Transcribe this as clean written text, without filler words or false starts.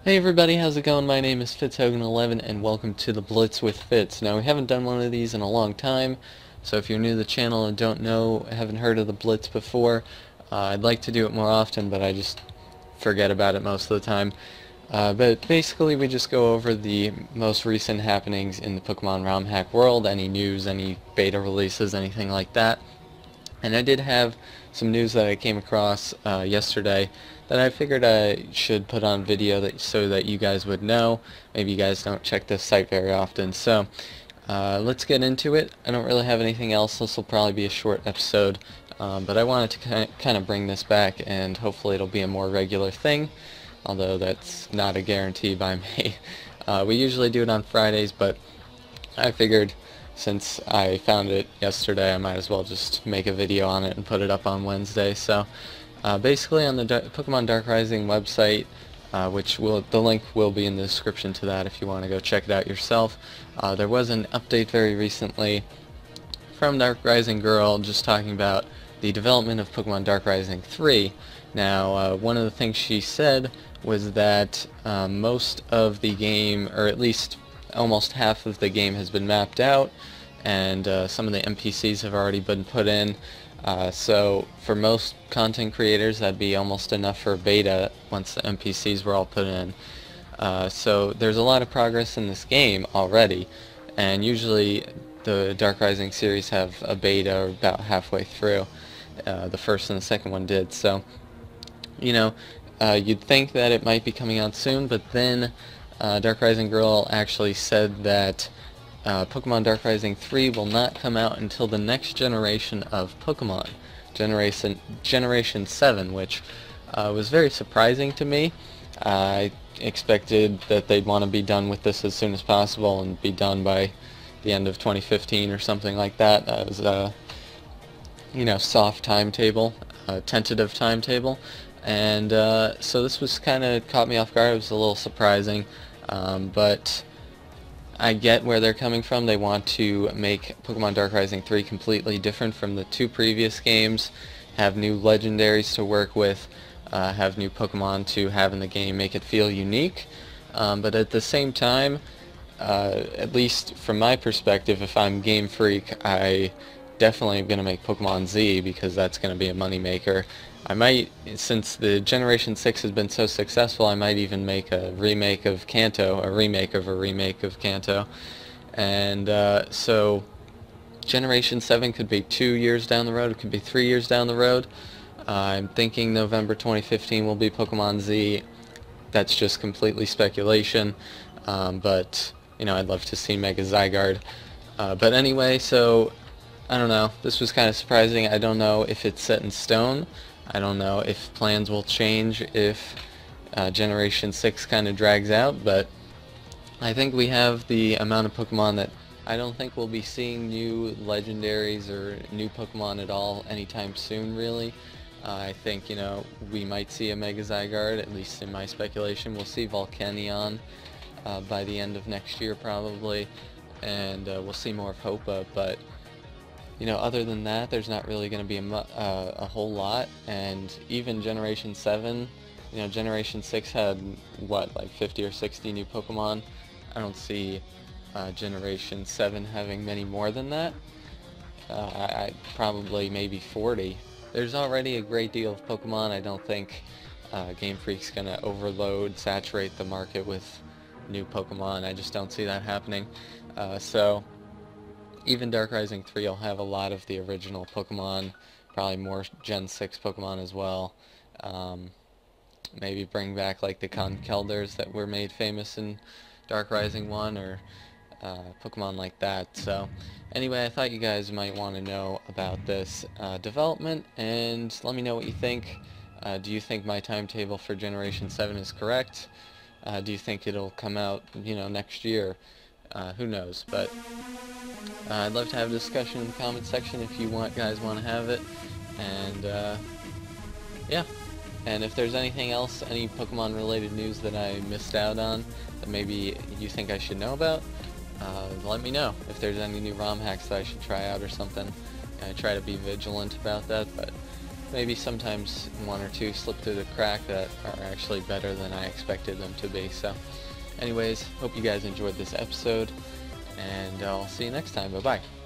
Hey everybody, how's it going? My name is Fitz11 and welcome to the Blitz with Fitz. Now we haven't done one of these in a long time, so if you're new to the channel and don't know, haven't heard of the Blitz before, I'd like to do it more often, but I just forget about it most of the time. But basically we just go over the most recent happenings in the Pokemon ROM hack world, any news, any beta releases, anything like that. And I did have some news that I came across yesterday that I figured I should put on video so that you guys would know. Maybe you guys don't check this site very often. So let's get into it. I don't really have anything else. This will probably be a short episode. But I wanted to kind of bring this back, and hopefully it'll be a more regular thing, although that's not a guarantee by me. We usually do it on Fridays, but I figured since I found it yesterday, I might as well just make a video on it and put it up on Wednesday. So basically on the Pokemon Dark Rising website, the link will be in the description to that if you want to go check it out yourself. There was an update very recently from Dark Rising Girl just talking about the development of Pokemon Dark Rising 3. Now, one of the things she said was that most of the game, or at least almost half of the game, has been mapped out, and some of the NPCs have already been put in. So for most content creators, that'd be almost enough for a beta once the NPCs were all put in. So there's a lot of progress in this game already, and usually the Dark Rising series have a beta about halfway through. The first and the second one did. So, you know, you'd think that it might be coming out soon, but then Dark Rising Girl actually said that Pokemon Dark Rising 3 will not come out until the next generation of Pokemon, Generation 7, which was very surprising to me. I expected that they'd want to be done with this as soon as possible and be done by the end of 2015 or something like that. That was a soft timetable, tentative timetable. And so this was kind of caught me off guard. It was a little surprising, but I get where they're coming from. They want to make Pokemon Dark Rising 3 completely different from the two previous games, have new legendaries to work with, have new Pokemon to have in the game, make it feel unique. But at the same time, at least from my perspective, if I'm Game Freak, I definitely am going to make Pokemon Z, because that's going to be a moneymaker. I might, since the Generation 6 has been so successful, I might even make a remake of Kanto, a remake of Kanto. And so Generation 7 could be 2 years down the road, it could be 3 years down the road. I'm thinking November 2015 will be Pokemon Z. That's just completely speculation, but I'd love to see Mega Zygarde. But anyway, so I don't know, this was kind of surprising. I don't know if it's set in stone. I don't know if plans will change if Generation 6 kind of drags out, but I think we have the amount of Pokemon that I don't think we'll be seeing new legendaries or new Pokemon at all anytime soon, really. I think, we might see a Mega Zygarde, at least in my speculation. We'll see Volcanion by the end of next year, probably, and we'll see more of Hopa, but other than that, there's not really going to be a whole lot. And even Generation 7, Generation 6 had, what, like 50 or 60 new Pokemon? I don't see Generation 7 having many more than that. I probably maybe 40. There's already a great deal of Pokemon. I don't think Game Freak's going to overload, saturate the market with new Pokemon. I just don't see that happening. So even Dark Rising 3 will have a lot of the original Pokemon, probably more Gen 6 Pokemon as well. Maybe bring back like the Conkeldurs that were made famous in Dark Rising 1, or Pokemon like that. So anyway, I thought you guys might want to know about this development, and let me know what you think. Do you think my timetable for Generation 7 is correct? Do you think it'll come out, next year? Who knows, but I'd love to have a discussion in the comment section if you guys want to have it, and yeah, and if there's anything else, any Pokemon related news that I missed out on that maybe you think I should know about, let me know. If there's any new ROM hacks that I should try out or something, I try to be vigilant about that, but maybe sometimes one or two slip through the crack that are actually better than I expected them to be. So anyways, hope you guys enjoyed this episode, and I'll see you next time. Bye bye.